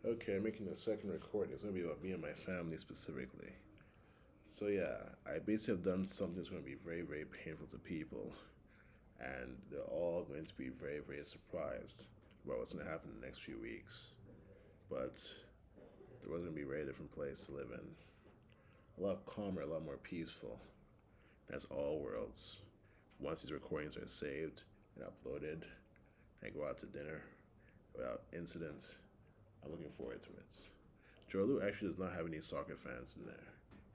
Okay, I'm making a second recording. It's gonna be about me and my family specifically. So yeah, I basically have done something that's gonna be very, very painful to people, and they're all going to be very, very surprised about what's gonna happen in the next few weeks. But the world's gonna be a very different place to live in. A lot calmer, a lot more peaceful. That's all worlds. Once these recordings are saved and uploaded, and I go out to dinner without incident, I'm looking forward to it. Jorlu actually does not have any soccer fans in there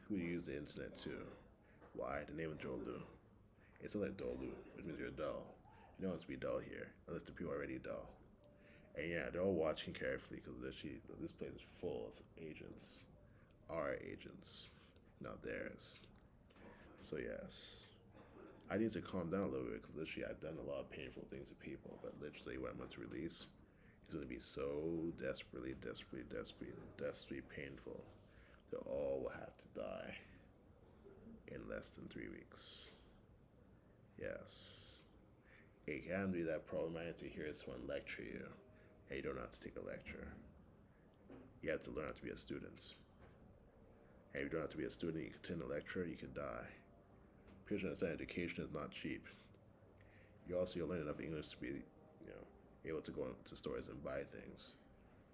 who use the internet too. Why? The name of Jorlu. It's not like Dolu, which means you're dull. You don't want to be dull here, unless the people are already dull. And yeah, they're all watching carefully because this place is full of agents. Our agents, not theirs. So yes, I need to calm down a little bit because literally I've done a lot of painful things to people, but literally what I'm going to release is going to be so desperately, desperately, desperately, desperately painful that all will have to die in less than 3 weeks. Yes. It can be that problematic to hear someone lecture you, and you don't have to take a lecture. You have to learn how to be a student. And if you don't have to be a student, you can attend a lecture, you can die. People should understand education is not cheap. You'll learn enough English to be, able to go into stores and buy things.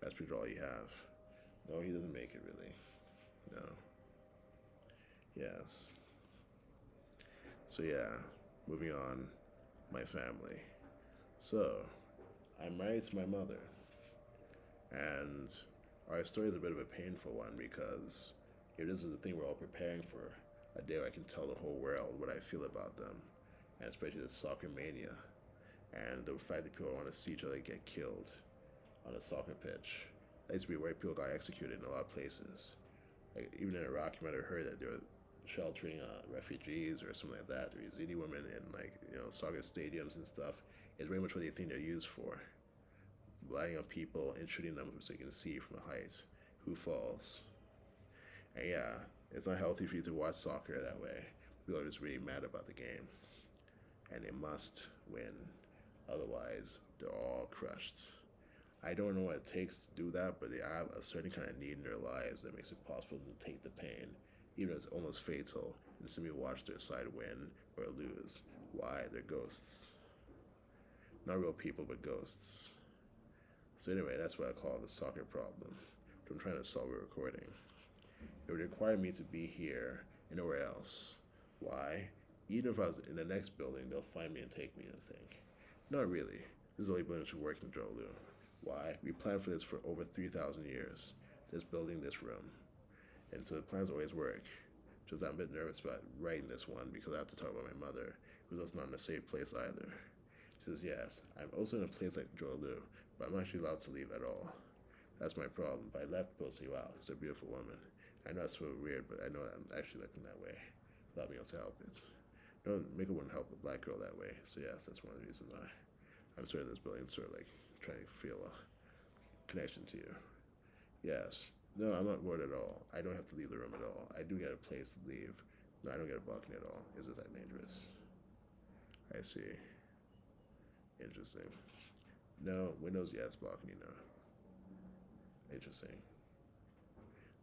That's pretty much all you have. No, he doesn't make it really. No. Yes. So yeah, moving on, my family. So, I'm married to my mother, and our story is a bit of a painful one because if this is the thing we're all preparing for, a day where I can tell the whole world what I feel about them, and especially the soccer mania, and the fact that people want to see each other get killed on a soccer pitch. That used to be where people got executed in a lot of places. Like even in Iraq, you might have heard that they were sheltering refugees or something like that, or Yazidi women in soccer stadiums and stuff. It's very much what they think they're used for, lying on people and shooting them so you can see from a height who falls. And yeah, it's not healthy for you to watch soccer that way. People are just really mad about the game, and they must win. Otherwise, they're all crushed. I don't know what it takes to do that, but they have a certain kind of need in their lives that makes it possible to take the pain, even if it's almost fatal, and simply watch their side win or lose. Why? They're ghosts. Not real people, but ghosts. So anyway, that's what I call the soccer problem. I'm trying to solve a recording. It would require me to be here and nowhere else. Why? Even if I was in the next building, they'll find me and take me, I think. Not really. This is the only building that should work in Jolu. Why? We planned for this for over 3,000 years. This building, this room. And so the plans always work. Just I'm a bit nervous about writing this one because I have to talk about my mother, who's also not in a safe place either. She says, yes, I'm also in a place like Jolu, but I'm actually allowed to leave at all. That's my problem. But I left people say, wow, she's a beautiful woman. I know it's so weird, but I know I'm actually looking that way without being able to help it. No, makeup wouldn't help a black girl that way. So yes, that's one of the reasons why I'm sort of in this building, sort of like trying to feel a connection to you. Yes. No, I'm not bored at all. I don't have to leave the room at all. I do get a place to leave. No, I don't get a balcony at all. Is it that dangerous? I see. Interesting. No, windows, yes, balcony, no. Interesting.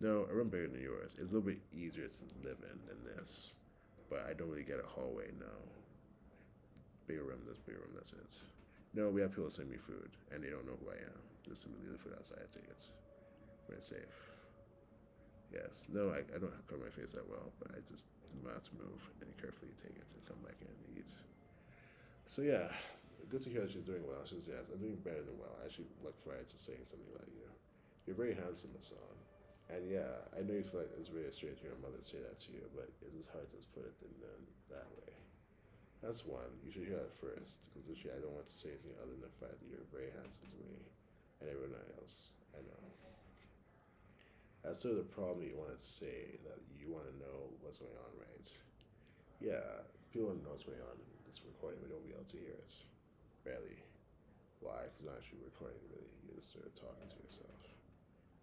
No, a room bigger than yours. It's a little bit easier to live in than this. But I don't really get a hallway, no. Bigger room, that's it. No, we have people send me food, and they don't know who I am. Just simply leave the food outside, I take it. Very safe. Yes. No, I don't cover my face that well, but I just have to move and carefully take it and come back in and eat. So yeah, good to hear that she's doing well. She says, yes, I'm doing better than well. I actually look forward to saying something about you. You're very handsome, Hassan. And yeah, I know you feel like it's really strange to hear your mother say that to you, but it's just hard to put it in that way. That's one. You should hear that first, because literally I don't want to say anything other than the fact that you're very handsome to me and everyone else. I know. That's sort of the problem you want to say, that you want to know what's going on, right? Yeah, people want to know what's going on in this recording, but they won't be able to hear it. Barely. Why? Because it's not actually recording, really. You're just sort of talking to yourself.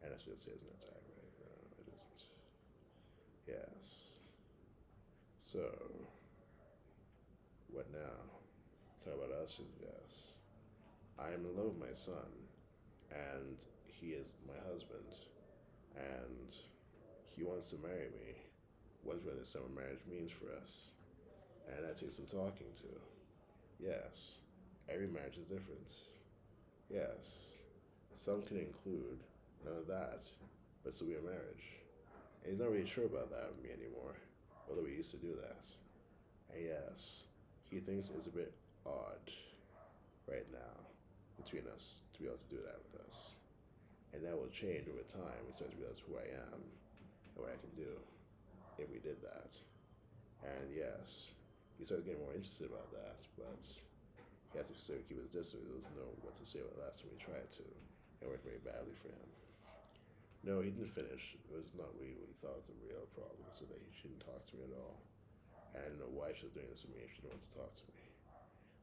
And that's what it says in the tag, right? No, it isn't. Yes. So, what now? Talk about us is yes. I am in love with my son, and he is my husband, and he wants to marry me. Once we understand what marriage means for us, and that takes some talking to. Yes, every marriage is different. Yes, some can include none of that, but still be a marriage. And he's not really sure about that with me anymore, although we used to do that. And yes, he thinks it's a bit odd right now between us to be able to do that with us. And that will change over time. He starts to realize who I am and what I can do if we did that. And yes, he started getting more interested about that, but he had to sort of keep his distance. He doesn't know what to say about the last time we tried to. It worked very badly for him. No, he didn't finish. It was not really what he thought was the real problem, so that he shouldn't talk to me at all. And I didn't know why she was doing this with me if she didn't want to talk to me.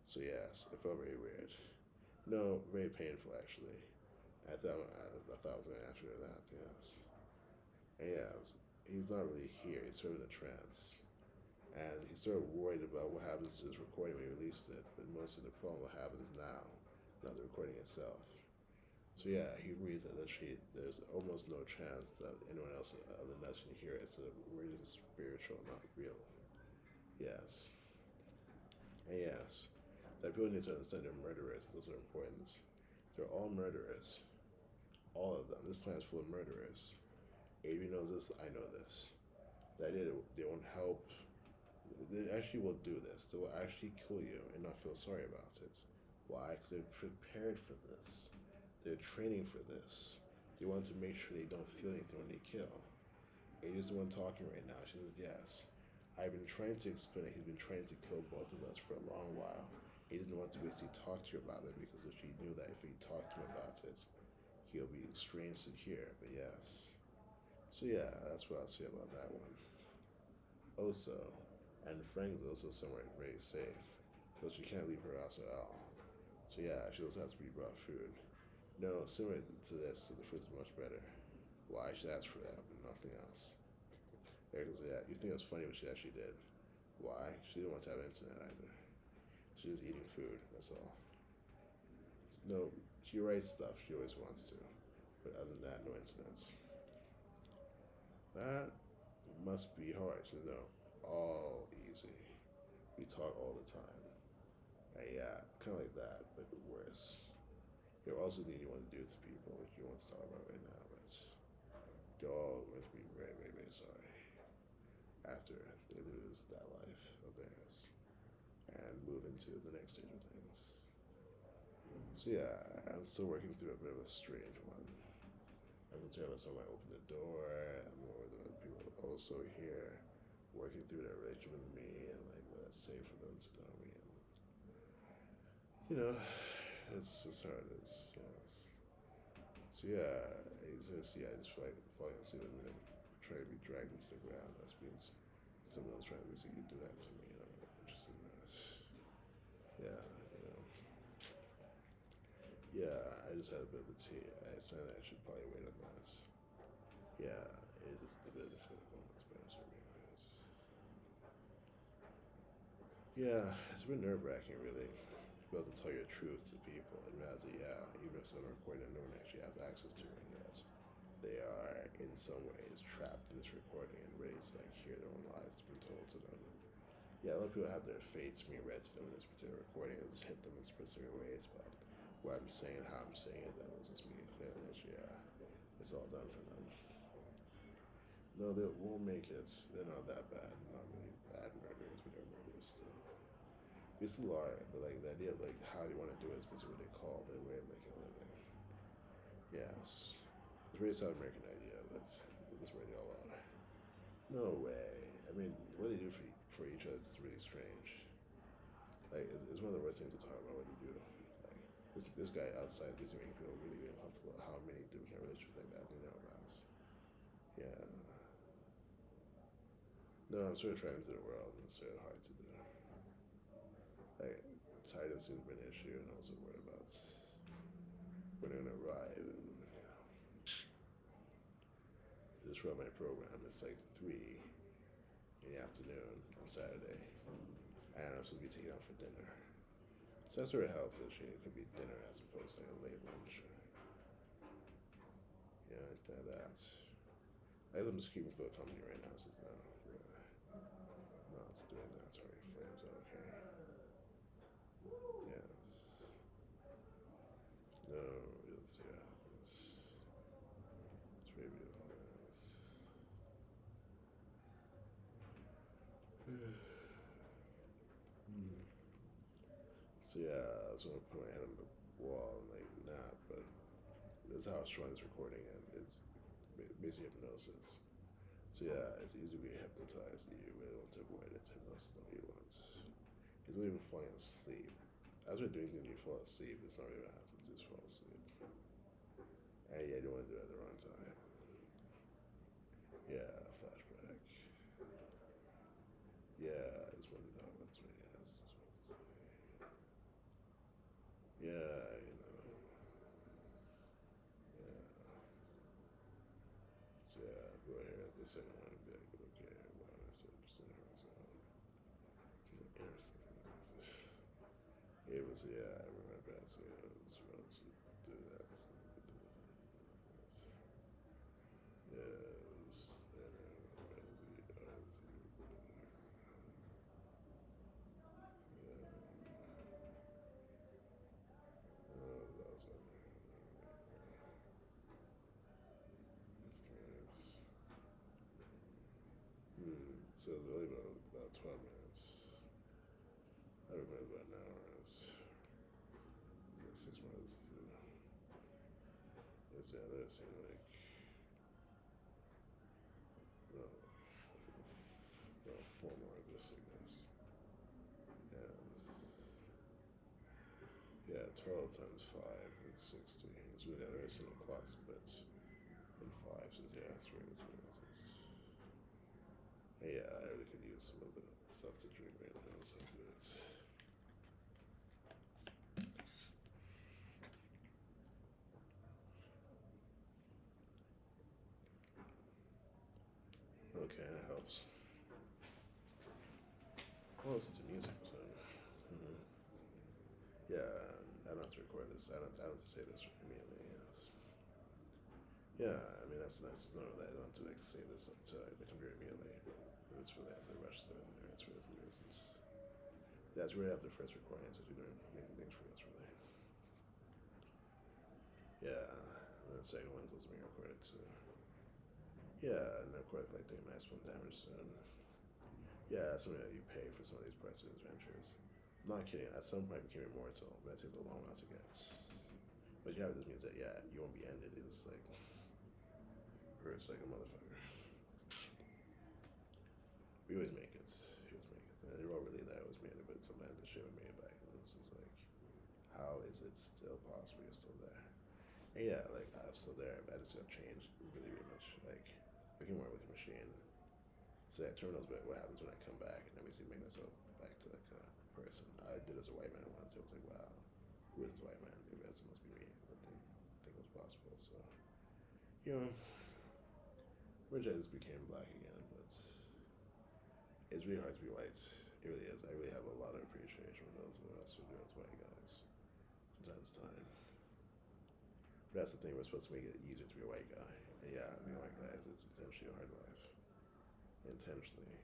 So yes, it felt very weird. No, very painful actually. I thought I was going to ask her that, yes. And yes, he's not really here. He's sort of in a trance. And he's sort of worried about what happens to this recording when he releases it, but mostly the problem what happens now, not the recording itself. So yeah, he reads that there's almost no chance that anyone else other than us can hear it. So really spiritual, not real. Yes. And yes, that people need to understand they're murderers. Those are important. They're all murderers. All of them. This planet is full of murderers. Avery knows this. I know this. The idea that they won't help. They actually will do this. They will actually kill you and not feel sorry about it. Why? Because they're prepared for this. They're training for this. They want to make sure they don't feel anything when they kill. Avery's the one talking right now. She says, yes. I've been trying to explain it. He's been trying to kill both of us for a long while. He didn't want to basically talk to you about it because if he knew that if he talked to him about it, he'll be strange to hear. But yes. So yeah, that's what I'll say about that one. Also, and Frank is also somewhere very safe, because she can't leave her house at all. So yeah, she also has to be brought food. No, similar to this, so the food's much better. Why? She asked for that, but nothing else. Because yeah, you think it's funny what she actually did. Why? She didn't want to have internet either. She was eating food, that's all. No, she writes stuff, she always wants to. But other than that, no internet. That must be hard to know. All easy. We talk all the time. And yeah, kind of like that, but worse. There are also things you want to do to people, which you want to talk about right now, but you're all going to be very, very, very sorry after they lose that life of theirs and move into the next stage of things. So yeah, I'm still working through a bit of a strange one. I'm concerned about someone open the door, and more of the people also here working through their relationship with me, and like what that's safe for them to know me. And you know, it's just how it is. Yes. So yeah, I just feel like falling asleep and then trying to be dragged into the ground. That means someone else trying to basically do that to me. And I'm not interested in that. Yeah, you know. Yeah, I just had a bit of the tea. I said I should probably wait on that. Yeah, it is a bit difficult moments, but I'm sorry because yeah, it's been nerve-wracking really. To be able to tell your truth to people. And imagine, yeah, even if someone recording and no one actually has access to it yet, they are in some ways trapped in this recording and ready to like hear their own lives being told to them. Yeah, a lot of people have their fates being read to them in this particular recording and just hit them in specific ways, but what I'm saying, how I'm saying it, that will just make it clear that yeah, it's all done for them. No, they won't make it. They're not that bad. Not really bad murderers, but they're murderers still. We still are, but like the idea of like how you want to do it is basically what they call their way of making a living. Yes. It's a very South American idea, but that's where they all are. No way. I mean, what they do for each other is really strange. Like, it's one of the worst things to talk about what they do. Like, this guy outside is making people really uncomfortable how many different relationships like that they know about. Yeah. No, I'm sort of trying into the world, and it's sort of hard to do. Like, tiredness seems to be an issue, and I'm also worried about when they're gonna arrive. And just run my program. It's like 3 in the afternoon on Saturday, and I'm supposed to be taken out for dinner. So that sort of helps. Actually, it could be dinner as opposed to like a late lunch. I guess I'm just keeping people company right now. So no, no, it's doing that. Sorry, flames. Okay. Yes. No. Yes. Yeah. It's very beautiful. Yes. So yeah, so I put my head on the wall and like nap, but that's how I was trying this recording, and it's basically hypnosis. So yeah, it's easy to be hypnotized. You really want to avoid it. Hypnosis is not what you want. It's not even falling asleep. As we're doing things, you fall asleep. It's not really what happens. You just fall asleep. And yeah, you don't want to do it at the wrong time. Yeah, flashback. Yeah, I just wanted to talk about this right. Yeah, you know. Yeah. So yeah, go ahead. The second one would be like, okay, well, I said, so, it was, yeah, I remember that. So yeah, I was about to do that. Yes, and that was so it was really about 12 minutes. I remember about an hour. It's like 6 months. It's yeah, they're saying like no, no, 4 more of this, I guess. Yeah, yeah, 12 times 5 is 60. It's really interesting the clock splits in five. So yeah, it's really, yeah, I really could use some of the stuff to drink right now. So do it. Okay, that helps. I'll listen to music. So, yeah, I don't have to record this. I don't have to say this immediately. Yes. Yeah, I mean that's nice. It's not really, I don't have to like say this to the computer immediately. It's really the rush to it. It's for the reasons. That's right after the first recording, so you're doing amazing things for us, really. Yeah, and then the second one's also being recorded too. Yeah, and of course, like doing maximum damage soon. Yeah, that's something that you pay for some of these parts of adventures. I'm not kidding. At some point, I became immortal, but it takes a long while to get. But you have this means that yeah, you won't be ended. It's like hurts like a motherfucker. We always make it. We always make it. And they're all really that I always made it, but sometimes the shit would make it back, and this is like, how is it still possible? You're still there. And yeah, like I was still there, but I just got changed really, really much. Like I can work with a machine. So yeah, terminals, but what happens when I come back and I basically make myself back to like a person. I did as a white man once. It was like, wow, who is this white man? Maybe that must be me. But didn't think it was possible. So you know, which I just became black again. But it's really hard to be white. It really is. I really have a lot of appreciation for those of us who do as white guys from time to time. But that's the thing. We're supposed to make it easier to be a white guy. And yeah, being a white guy is intentionally a hard life. Intentionally.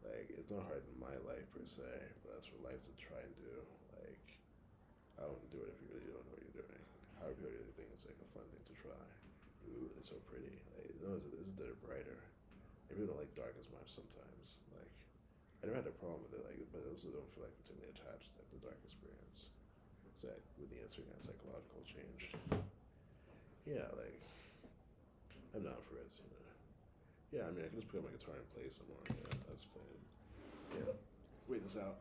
Like, it's not hard in my life per se, but that's what life's to try and do. Like, I don't do it if you really don't know what you're doing. How do people really think it's like a fun thing to try? Ooh, they're so pretty. Like, no, this is they're brighter. And people don't like dark as much sometimes. Like, I never had a problem with it, like, but I also don't feel like particularly attached to like, the dark experience. So I would need a certain kind of psychological change. Yeah, like, I'm down for it, you know. Yeah, I mean, I can just put my guitar and play some more. Yeah, that's playing. Yeah, wait this out.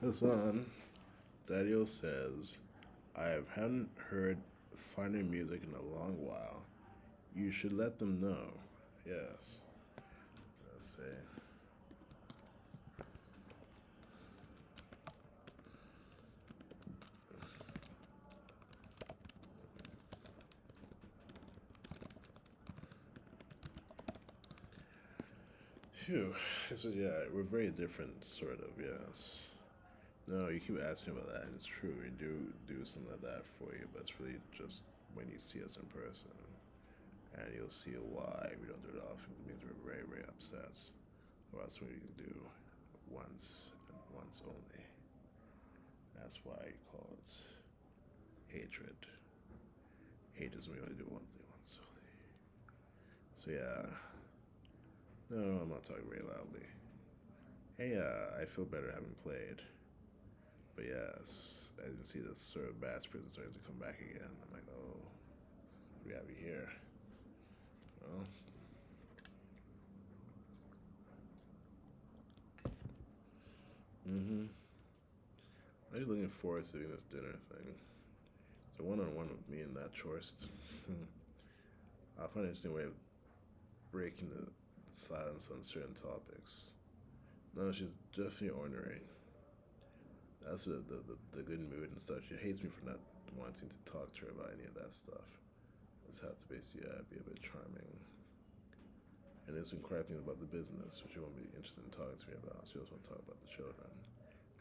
Hassan, Daddy says, I haven't heard finer music in a long while. You should let them know. Yes. Let's see. Phew. So yeah, we're very different, sort of. Yes. No, you keep asking about that, and it's true. We do something like that for you, but it's really just when you see us in person, and you'll see why we don't do it often. It means we're very, very upset. Or that's what you can do once and once only. That's why you call it hatred. Hate is when we only do one thing once only. So yeah. No, I'm not talking very loudly. Hey, I feel better having played. But yes, as you can see, this sort of bad spirit is starting to come back again. I'm like, oh, what do we have here? Well, mm-hmm. I'm just looking forward to doing this dinner thing. So one-on-one with me and that chorist. I'll find an interesting way of breaking the silence on certain topics. No, she's definitely ornery. That's the good mood and stuff. She hates me for not wanting to talk to her about any of that stuff. I just have to basically be a bit charming. And there's some quiet things about the business, which she won't be interested in talking to me about. She just want to talk about the children,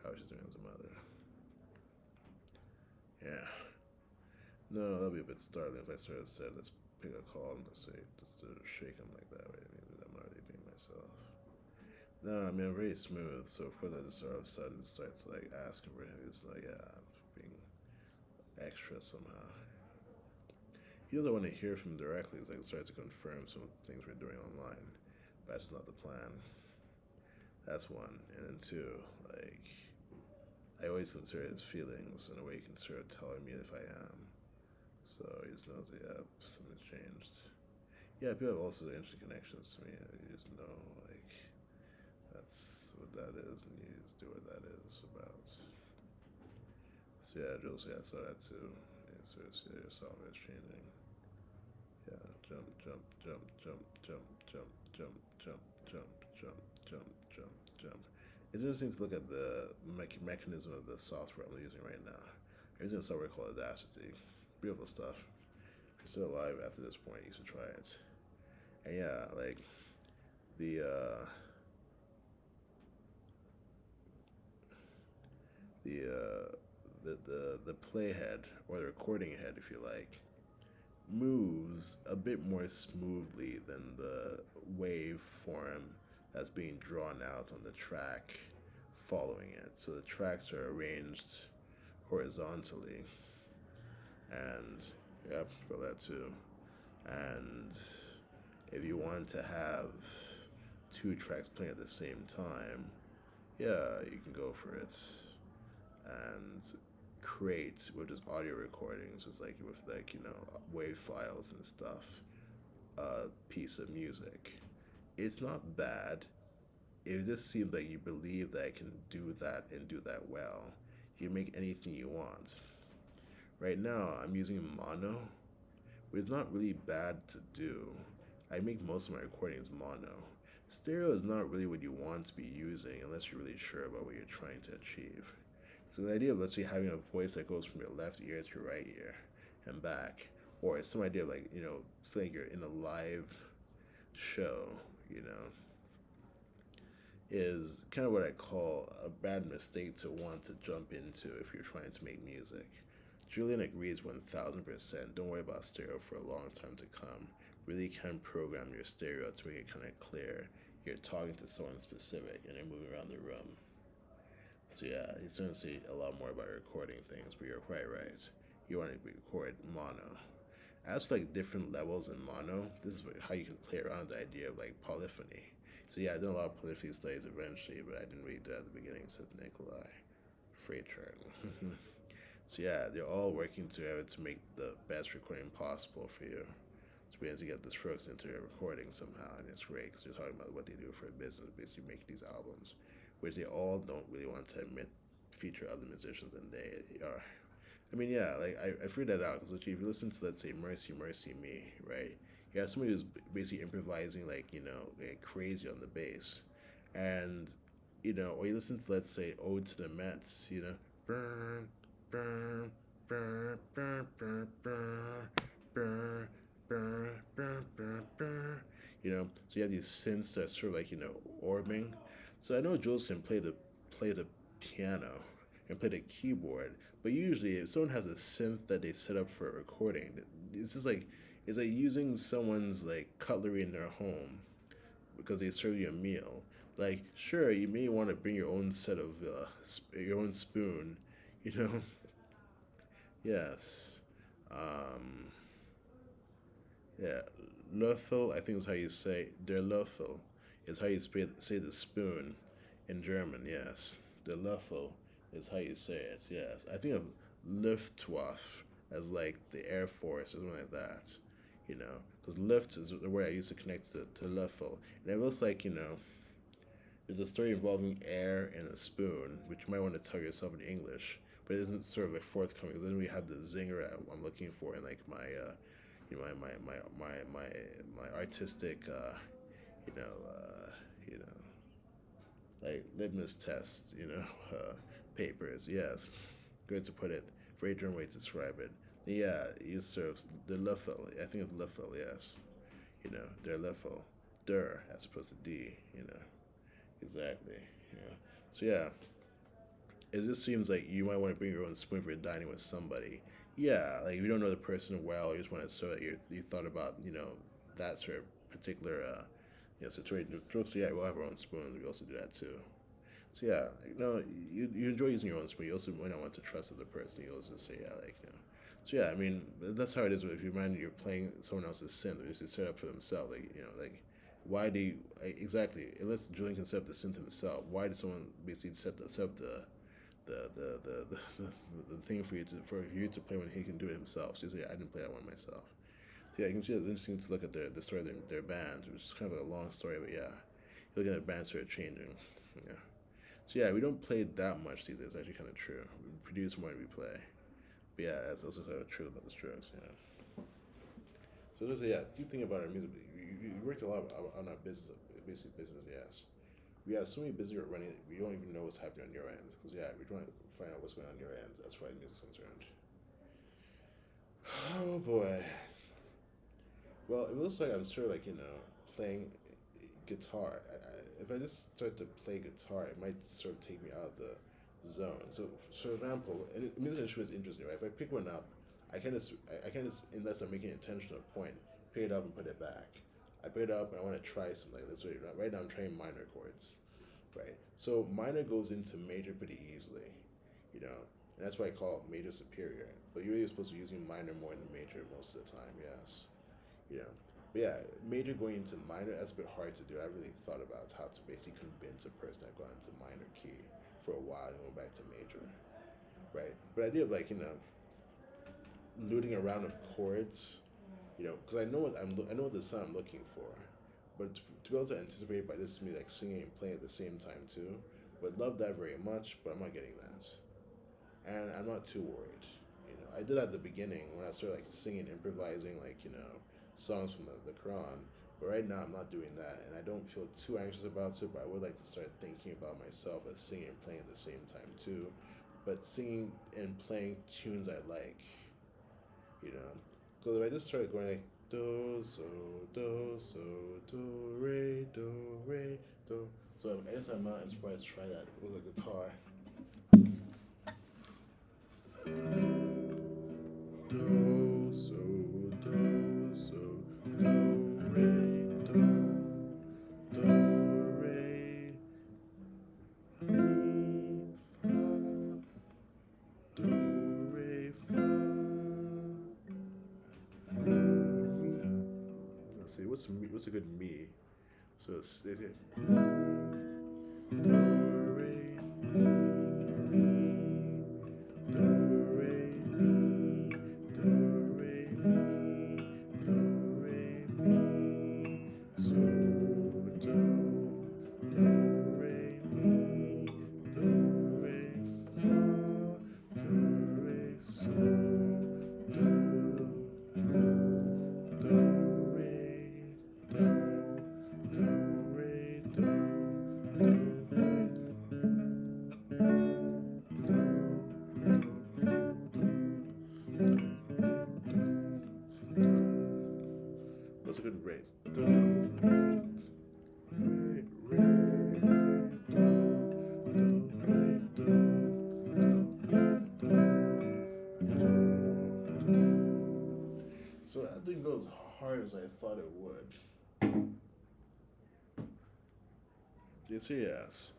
how she's doing as a mother. Yeah. No, that'll be a bit startling if I sort of said, let's pick a call and let's say, just to shake him like that, right? I mean, I'm not really being myself. No, I mean, I'm very smooth, so of course I just all of a sudden start to like ask him for him. He's like, yeah, I'm being extra somehow. He doesn't want to hear from him directly, he's like, start to confirm some of the things we're doing online. But that's not the plan. That's one. And then two, like, I always consider his feelings in a way he can sort of tell me if I am. So he just knows that, yeah, something's changed. Yeah, people have also interesting connections to me. You just know, like, that's what that is, and you just do what that is about. So yeah, Jules, yeah, I saw that too. You sort of see yourself as changing. Yeah, jump, jump, jump, jump, jump, jump, jump, jump, jump, jump, jump, jump, jump. It's interesting to look at the mechanism of the software I'm using right now. I'm using a software called Audacity. Beautiful stuff. If you're still alive after this point, you should try it. And yeah, like the the playhead or the recording head, if you like, moves a bit more smoothly than the waveform that's being drawn out on the track following it. So the tracks are arranged horizontally, and yeah, for that too. And if you want to have two tracks playing at the same time, yeah, you can go for it. And create with just audio recordings, it's like with like, wave files and stuff, a piece of music. It's not bad. It just seems like you believe that I can do that and do that well. You make anything you want. Right now, I'm using mono, but it's not really bad to do. I make most of my recordings mono. Stereo is not really what you want to be using unless you're really sure about what you're trying to achieve. So the idea of, let's say, having a voice that goes from your left ear to your right ear and back, or it's some idea of like, it's like you're in a live show, is kind of what I call a bad mistake to want to jump into if you're trying to make music. Julian agrees 1000%. Don't worry about stereo for a long time to come. Really can program your stereo to make it kind of clear you're talking to someone specific and you're moving around the room. So yeah, he's going to say a lot more about recording things, but you're quite right. You want to record mono. As for like different levels in mono, this is how you can play around with the idea of like polyphony. So yeah, I did a lot of polyphony studies eventually, but I didn't really do it at the beginning, said Nikolai Freitard. So yeah, they're all working together to make the best recording possible for you. To be able to get the strokes into your recording somehow, and it's great because they're talking about what they do for a business, basically make these albums, which they all don't really want to admit feature other musicians than they are. I mean, yeah, like I figured that out because if you listen to, let's say, Mercy, Mercy Me, right? You have somebody who's basically improvising like crazy on the bass, and or you listen to, let's say, Ode to the Mets, burn, burn, burn, burn, burn, burn, burn. Burr, burr, burr, burr. So you have these synths that are sort of like orbing. So I know Jules can play the piano and play the keyboard, but usually if someone has a synth that they set up for a recording, it's like using someone's like cutlery in their home because they serve you a meal. Like, sure, you may want to bring your own set of your own spoon, Yes. Yeah, Löffel, I think is how you say der Löffel, is how you say the spoon in German, yes. Der Löffel is how you say it, yes. I think of Luftwaffe as like the Air Force or something like that, because Luft is the word I used to connect to Löffel. And it looks like, there's a story involving air and a spoon, which you might want to tell yourself in English, but it isn't sort of like forthcoming because then we have the zinger I'm looking for in like my my artistic like litmus test papers. Yes, good to put it. Very German way to describe it. Yeah, you serve the Löffel. I think it's Löffel. Yes, der Löffel, der as opposed to D. Exactly. So yeah, it just seems like you might want to bring your own spoon if you're dining with somebody. Yeah, like if you don't know the person well, you just want to show that you thought about that sort of particular situation. So yeah, we'll have our own spoons. We also do that too. So yeah, you enjoy using your own spoon. You also might not want to trust the person. You also say So yeah, I mean that's how it is. If you mind you're playing someone else's synth, or just set up for themselves, like why do you exactly unless Julian can set up the synth himself? Why does someone basically set up the thing for you to play when he can do it himself? So yeah, I didn't play that one myself. So yeah, you can see it's interesting to look at the story of their band, which is kind of a long story, but yeah, you look at the band sort of changing. Yeah. So yeah, we don't play that much these days. It's actually kind of true. We produce more than we play. But yeah, that's also kind of true about the Strokes. Yeah. So just yeah, keep thinking about our music. We worked a lot on our business, basic business. Yes. We have so many business we're running, we don't even know what's happening on your end. Because yeah, we're trying to find out what's going on your end as far as music's concerned. Oh boy. Well, it looks like I'm sort of like playing guitar. If I just start to play guitar, it might sort of take me out of the zone. So, for example, and musical instrument is interesting, right? If I pick one up, I can't just unless I'm making an intentional point, pick it up and put it back. I pick it up and I want to try something like this. Right now I'm trying minor chords, right? So minor goes into major pretty easily, and that's why I call it major superior. But you're really supposed to be using minor more than major most of the time, yes. But yeah, major going into minor, that's a bit hard to do. I really thought about how to basically convince a person that got into minor key for a while and went back to major, right? But the idea of looting around of chords, because I know what the sound I'm looking for, but to be able to anticipate by this me like singing and playing at the same time too, would love that very much, but I'm not getting that, and I'm not too worried. I did at the beginning when I started like singing, improvising, like songs from the Quran. But right now I'm not doing that, and I don't feel too anxious about it. But I would like to start thinking about myself as singing and playing at the same time too. But singing and playing tunes I like, you know. Because if I just started going like do so do re do, so I guess I'm not inspired to try that with a guitar. Do so do so do re do do re mi fa do re fa mi. Let's see, what's me? What's a good me? So it's do re mi mi do re mi do re mi do re mi so do do re mi do re fa do re so do do re do do re do do That's a good rate. Do, re, re, re, do, re, do, do. So that didn't go as hard as I thought it would. Yes,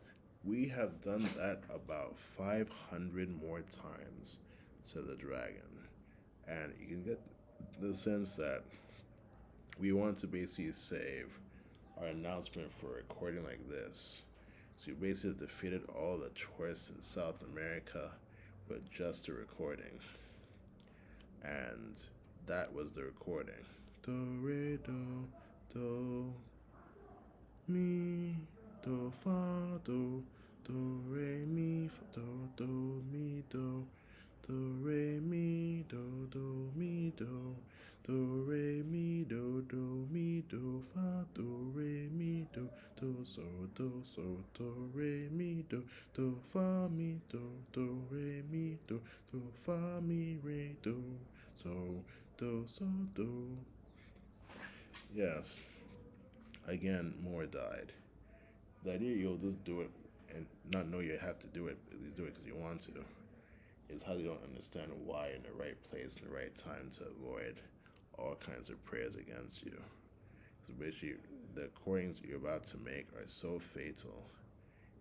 we have done that about 500 more times, said the dragon. And you can get the sense that we want to basically save our announcement for recording like this. So you basically defeated all the tourists in South America with just a recording. And that was the recording. Do, re, do, mi, do, fa, do, re, mi, fa, do, mi, do, re, mi, do, mi, do, re, mi, do, mi, fa, do, re, mi, do, so, do, re, mi, do, fa, mi, do, re, mi, do, fa, mi, re, so, do. Yes. Again, more died. The idea you'll just do it and not know you have to do it, you do it because you want to, is how you don't understand why in the right place in the right time to avoid all kinds of prayers against you. Because basically, the recordings you're about to make are so fatal,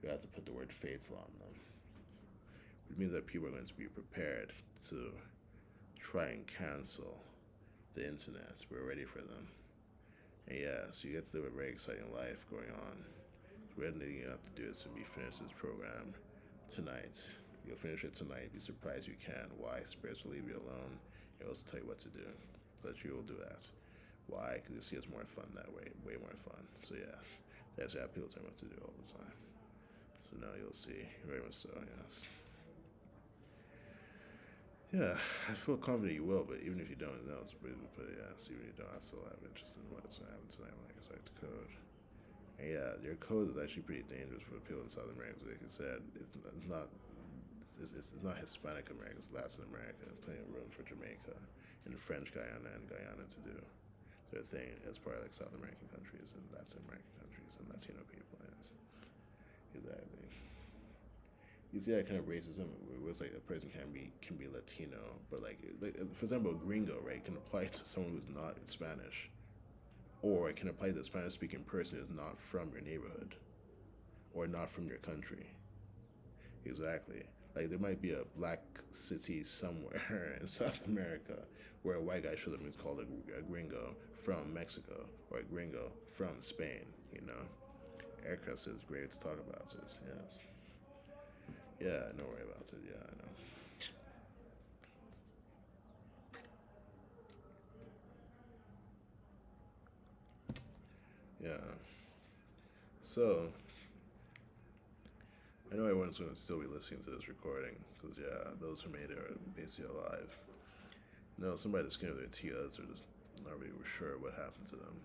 you have to put the word fatal on them. Which means that people are going to be prepared to try and cancel the internet. We're ready for them. And yeah, so you get to live a very exciting life going on. The only thing you have to do is to be finish this program tonight. You'll finish it tonight. Be surprised you can. Why? Spirits will leave you alone. He'll also tell you what to do. That you will do that. Why? Because you see it's more fun that way. Way more fun. So yes. That's why people tell me what to do all the time. So now you'll see. Very much so, yes. Yeah, I feel confident you will, but even if you don't know, it's pretty, but yes, even if you don't, I still have interest in what's going to happen tonight when I can start the code. And yeah, your code is actually pretty dangerous for people in South America. Like I said, it's not Hispanic America, it's Latin America, plenty of room for Jamaica and French Guyana and Guyana to do their thing as part of like South American countries and Latin American countries and Latino people, yes. Exactly. You see that kind of racism where it's like a person can be Latino, but like for example, gringo, right, can apply to someone who's not Spanish, or it can apply to a Spanish-speaking person who's not from your neighborhood, or not from your country. Exactly. Like there might be a black city somewhere in South America where a white guy shows up and is called a gringo from Mexico or a gringo from Spain. Aircraft is great to talk about this. Yes. Yeah, don't worry about it. Yeah, I know. Yeah. So, I know everyone's going to still be listening to this recording because, yeah, those who made it are basically alive. No, somebody at the skin of their teeth. Others are just not really sure what happened to them.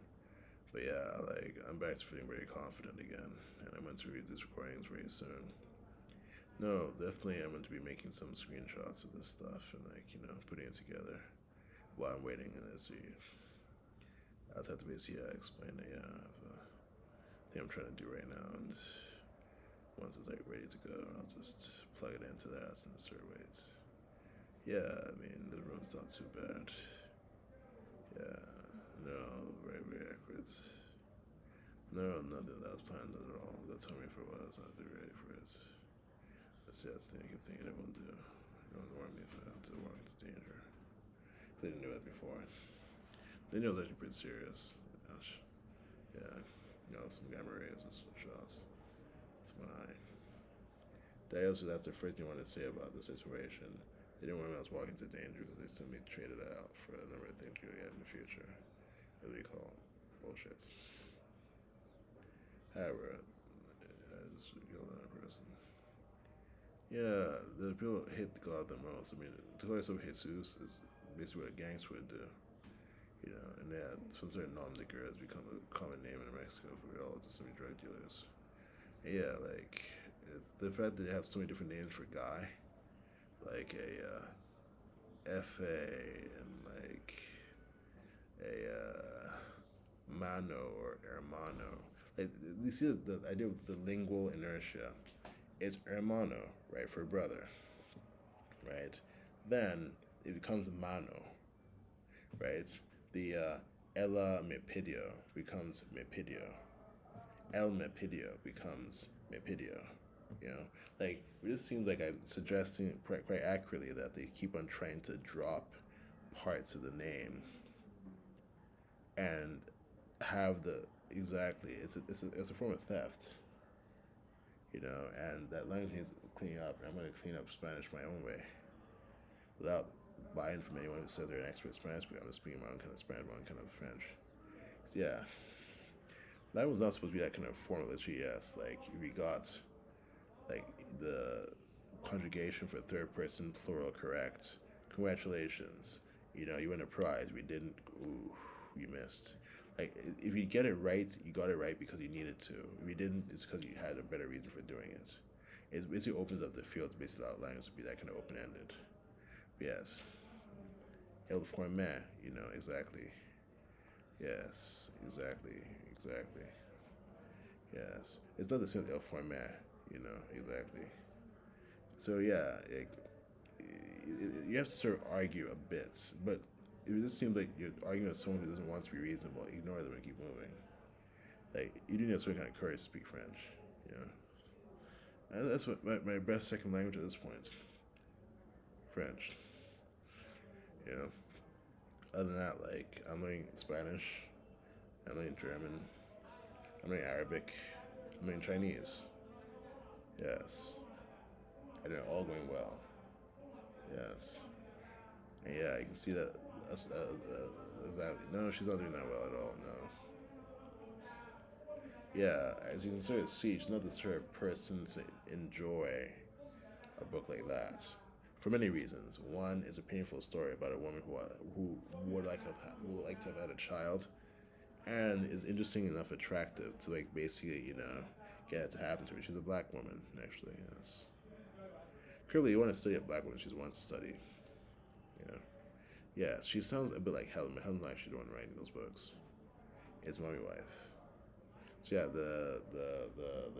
But yeah, like I'm back to feeling very confident again, and I'm going to read these recordings very soon. No, definitely I'm going to be making some screenshots of this stuff and like putting it together while I'm waiting in this. I just have to basically explain it. Yeah, I have a thing I'm trying to do right now, and once it's like ready to go, I'll just plug it into that and start wait. Yeah, I mean the room's not too bad. Yeah, no, very very accurate. No, nothing that was planned at all. That told me for a while I was not ready for it. That's the thing I keep thinking everyone do. Everyone warned me if I have to walk into danger. They didn't know that before. They knew it was actually pretty serious. Gosh. Yeah. Some gamma rays and some shots. It's my eye. They also, that's the first thing I wanted to say about the situation. They didn't want me to walk into danger because they sent me traded out for a number of things we would get in the future. As we call bullshit. However, I just killed another person. Yeah, the people hate God the most. I mean, to call yourself Jesus is basically what a gangster would do. And yeah, some sort of nom-de-guerre has become a common name in Mexico for all just so many drug dealers. And yeah, like, it's the fact that they have so many different names for guy, like a F.A. and like a mano or hermano. Like, you see the idea of the lingual inertia. It's hermano, right, for brother, right? Then it becomes mano, right? The ella me pidió becomes me pidió. El me pidió becomes me pidió. Like it just seems like I'm suggesting quite accurately that they keep on trying to drop parts of the name and have the exactly it's a form of theft. And that language needs cleaning up. And I'm going to clean up Spanish my own way without buying from anyone who says they're an expert Spanish speaker. I'm just speaking my own kind of Spanish, my own kind of French. Yeah. That was not supposed to be that kind of formal yes. Like, we got, like, the conjugation for third person plural correct. Congratulations. You win a prize. We didn't. Ooh, you missed. Like, if you get it right, you got it right because you needed to. If you didn't, it's because you had a better reason for doing it. It basically opens up the field to basically allow language to be that kind of open-ended. Yes. El format, exactly. Yes, exactly. Yes. It's not the same as el format, exactly. So, yeah, you have to sort of argue a bit, but it just seems like you're arguing with someone who doesn't want to be reasonable. Ignore them and keep moving. Like, you do need a certain kind of courage to speak French, And that's what my best second language at this point. French. Other than that, like, I'm learning Spanish, I'm learning German, I'm learning Arabic, I'm learning Chinese. Yes. And they're all going well. Yes. And yeah, you can see that. Exactly. No, she's not doing that well at all. No. Yeah, as you can sort of see, she's not the sort of person to enjoy a book like that. For many reasons. One is a painful story about a woman who would like to have had a child, and is interesting enough, attractive to like basically get it to happen to her. She's a black woman, actually. Yes. Clearly, you want to study a black woman. She's wants to study. Yes, she sounds a bit like Helen, but Helen's not actually the one writing those books. It's Mommy Wife. So yeah, the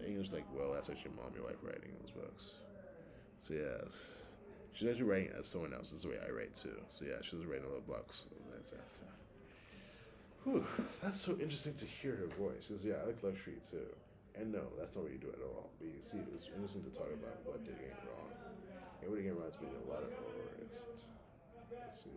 English that's actually Mommy Wife writing those books. So yes, she's actually writing as someone else. This is the way I write too. So yeah, she's writing little blocks. Whew, that's so interesting to hear her voice. She says, yeah, I like luxury too. And no, that's not what you do at all. But you see, it's interesting to talk about what they're getting wrong. And what they're getting wrong is being a lot of horrorist. Let's see.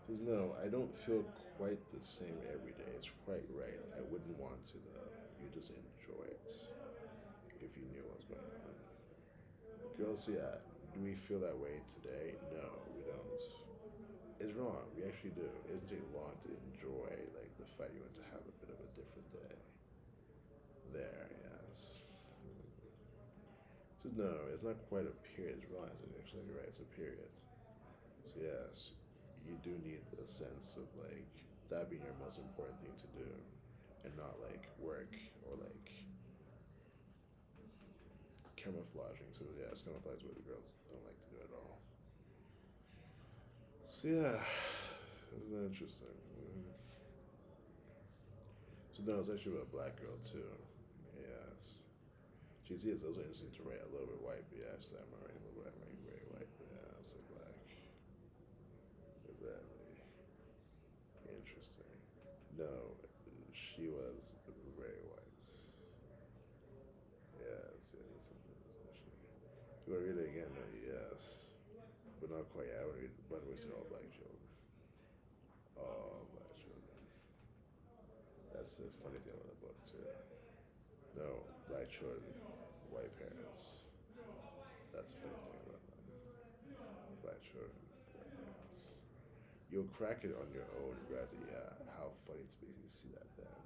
Says, no, I don't feel quite the same every day. It's quite right. I wouldn't want to, though. You just enjoy it. If you knew what was going on. Girls, yeah, do we feel that way today? No, we don't. It's wrong. We actually do. It doesn't take long to enjoy, the fact you want to have a bit of a different day. There, yes. Says, no, it's not quite a period. It's wrong. It's actually right. It's a period. the sense of like that being your most important thing to do, and not like work or like camouflaging. So yeah, it's camouflage what the girls don't like to do at all. So yeah, isn't that interesting? So no, it's actually about a black girl too. Yes. GC is also interesting to write a little bit white, but yeah, actually I'm writing a little bit, I'm writing very white, but yeah, I'm so black. Exactly. Interesting. No, she was very white. Yes, yes, you want to read it again? No, yes. But not quite. I want to read One Way to All Black Children. All black children. That's the funny thing about the book, too. No, black children, white parents. That's the funny thing about them. Black children, white parents. You'll crack it on your own and realize that, yeah, how funny it's basically to see that then.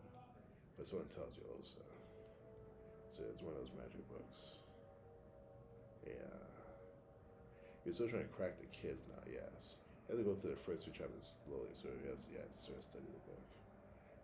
But someone tells you also. So it's one of those magic books. Yeah. You're still trying to crack the kids now, yes. You have to go through the first two chapters slowly, so you have to sort of study the book.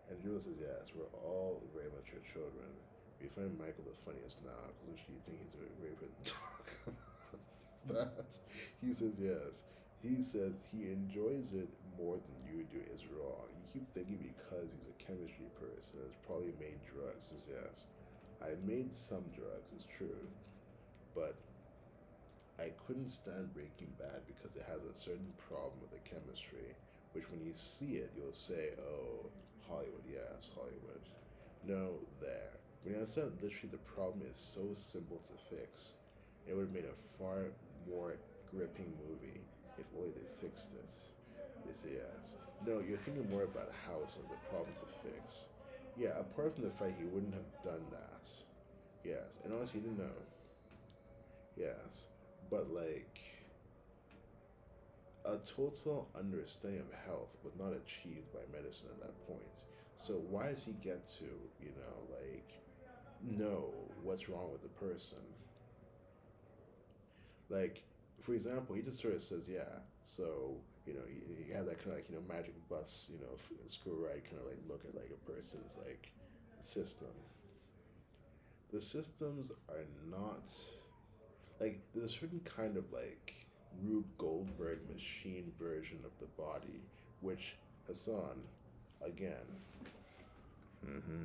And Julia says, yes, we're all very mature children. We find Michael the funniest now, because literally you think he's a great person to talk about that. He says, yes. He says he enjoys it more than you do is wrong. You keep thinking because he's a chemistry person has probably made drugs. He says, yes. I made some drugs, it's true. But I couldn't stand Breaking Bad because it has a certain problem with the chemistry, which when you see it, you'll say, oh, Hollywood, yes, Hollywood. No, there. When you understand literally the problem is so simple to fix, it would have made a far more gripping movie if only they fixed it. They say yes. No, you're thinking more about how it's a problem to fix. Yeah, apart from the fact he wouldn't have done that. Yes, and honestly, he didn't know. Yes, but like a total understanding of health was not achieved by medicine at that point. So why does he get to, like, know what's wrong with the person? Like, for example, he just sort of says, yeah, so, you have that kind of like, magic bus, screw right, kind of like look at like a person's like system. The systems are not, like, there's a certain kind of like rube-goldberg machine version of the body, which Hassan, again, mm-hmm.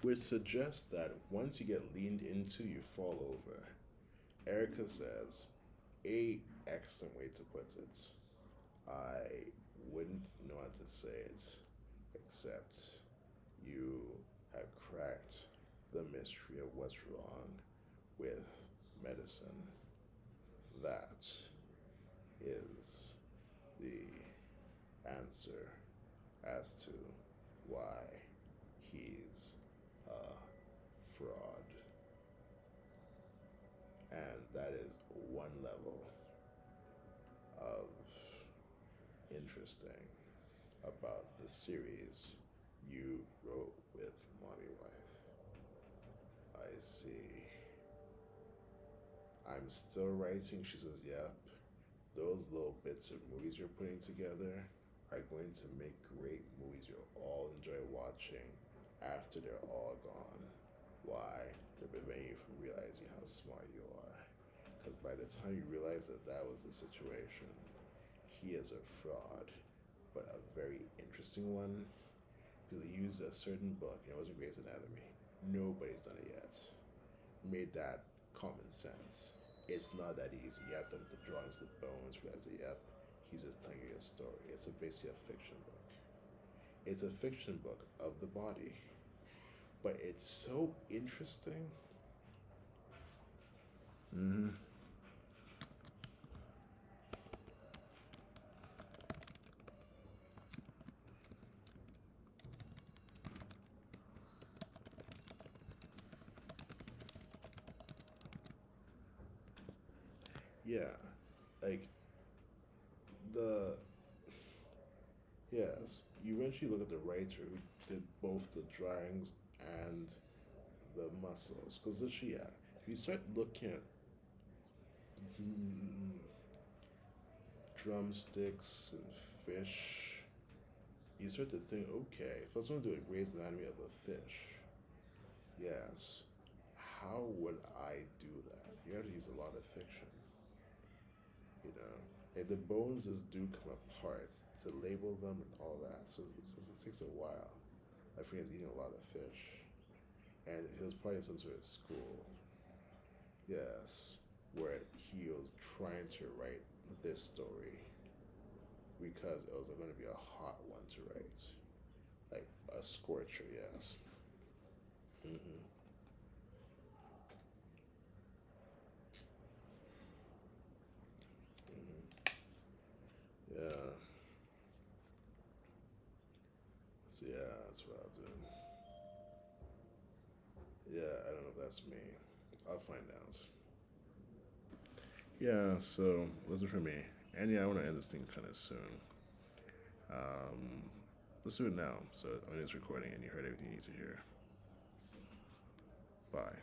Which suggests that once you get leaned into, you fall over. Erica says, a excellent way to put it. I wouldn't know how to say it, except you have cracked the mystery of what's wrong with medicine. That is the answer as to why he's a fraud. And that is one level of interesting about the series you wrote with Mommy Wife. I see. I'm still writing. She says, yep. Those little bits of movies you're putting together are going to make great movies you'll all enjoy watching after they're all gone. Why? They're preventing you from realizing how smart you are. Because by the time you realize that that was the situation, he is a fraud, but a very interesting one. Because he used a certain book, and it wasn't Grey's Anatomy. Nobody's done it yet. Made that common sense. It's not that easy. You have to have the drawings, the bones, realize that, yep, he's just telling you a story. It's basically a fiction book. It's a fiction book of the body. But it's so interesting. Mm-hmm. Yeah, like the yes, you eventually look at the writer who did both the drawings and the muscles. Because yeah, if you start looking at mm, drumsticks and fish, you start to think, okay, if I was going to do a Grey's Anatomy of a fish, yes, how would I do that? You have to use a lot of fiction, you know. Like the bones just do come apart to label them and all that, so it takes a while. My friend's eating a lot of fish, and he was probably in some sort of school, yes, where he was trying to write this story because it was going to be a hot one to write, like a scorcher, yes. Mm-hmm. Mm-hmm. Yeah. So yeah, that's what I'll do. Yeah, I don't know if that's me. I'll find out. Yeah, so those are for me. And yeah, I want to end this thing kind of soon. Um, let's do it now. So I'm just recording and you heard everything you need to hear. Bye.